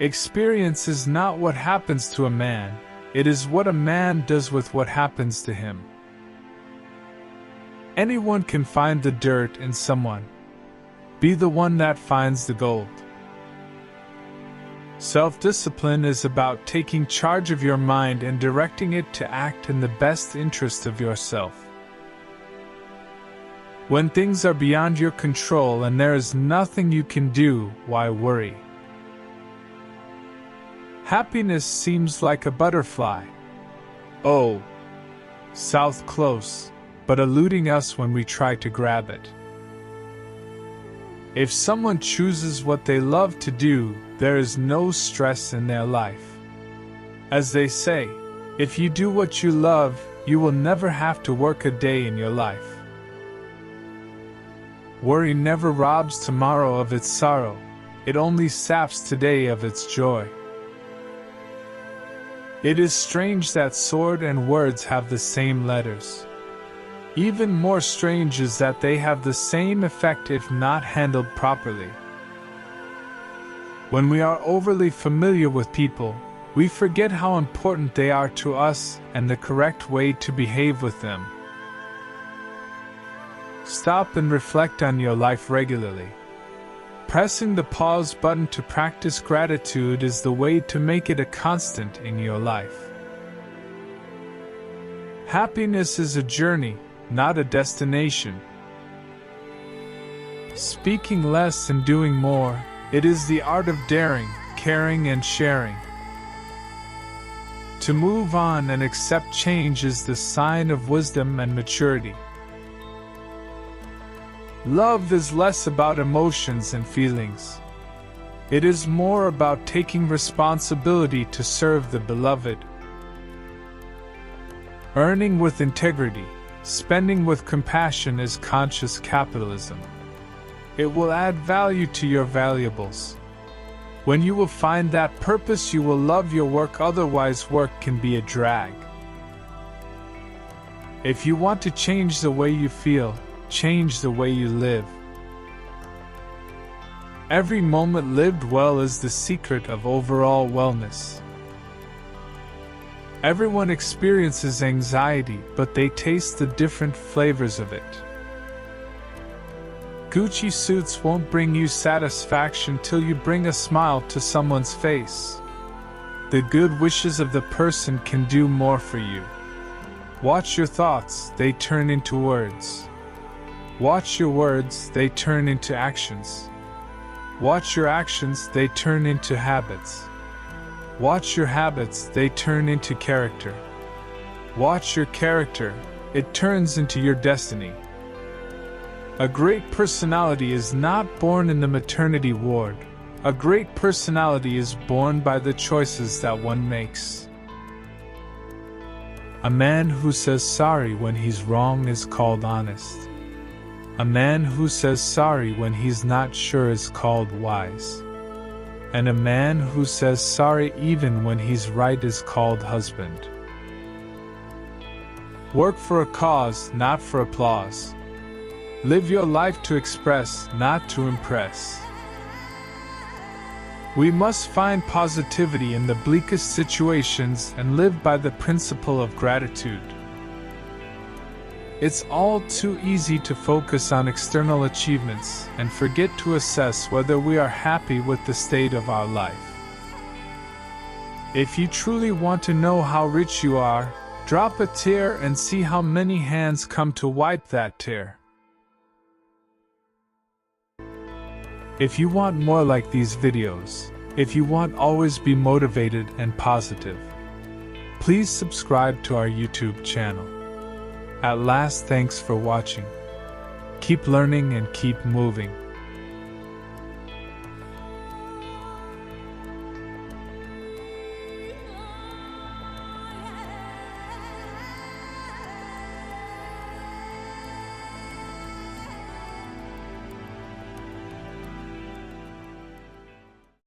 Experience is not what happens to a man, it is what a man does with what happens to him. Anyone can find the dirt in someone. Be the one that finds the gold. Self-discipline is about taking charge of your mind and directing it to act in the best interest of yourself. When things are beyond your control and there is nothing you can do, why worry? Happiness seems like a butterfly. Oh, south close, but eluding us when we try to grab it. If someone chooses what they love to do, there is no stress in their life. As they say, if you do what you love, you will never have to work a day in your life. Worry never robs tomorrow of its sorrow, it only saps today of its joy. It is strange that sword and words have the same letters. Even more strange is that they have the same effect if not handled properly. When we are overly familiar with people, we forget how important they are to us and the correct way to behave with them. Stop and reflect on your life regularly. Pressing the pause button to practice gratitude is the way to make it a constant in your life. Happiness is a journey, not a destination. Speaking less and doing more, it is the art of daring, caring and sharing. To move on and accept change is the sign of wisdom and maturity. Love is less about emotions and feelings. It is more about taking responsibility to serve the beloved. Earning with integrity, spending with compassion is conscious capitalism. It will add value to your valuables. When you will find that purpose, you will love your work, otherwise work can be a drag. If you want to change the way you feel, change the way you live. Every moment lived well is the secret of overall wellness. Everyone experiences anxiety, but they taste the different flavors of it. Gucci suits won't bring you satisfaction till you bring a smile to someone's face. The good wishes of the person can do more for you. Watch your thoughts, they turn into words. Watch your words, they turn into actions. Watch your actions, they turn into habits. Watch your habits, they turn into character. Watch your character, it turns into your destiny. A great personality is not born in the maternity ward. A great personality is born by the choices that one makes. A man who says sorry when he's wrong is called honest. A man who says sorry when he's not sure is called wise. And a man who says sorry even when he's right is called husband. Work for a cause, not for applause. Live your life to express, not to impress. We must find positivity in the bleakest situations and live by the principle of gratitude. It's all too easy to focus on external achievements and forget to assess whether we are happy with the state of our life. If you truly want to know how rich you are, drop a tear and see how many hands come to wipe that tear. If you want more like these videos, if you want always be motivated and positive, please subscribe to our YouTube channel. At last, thanks for watching. Keep learning and keep moving.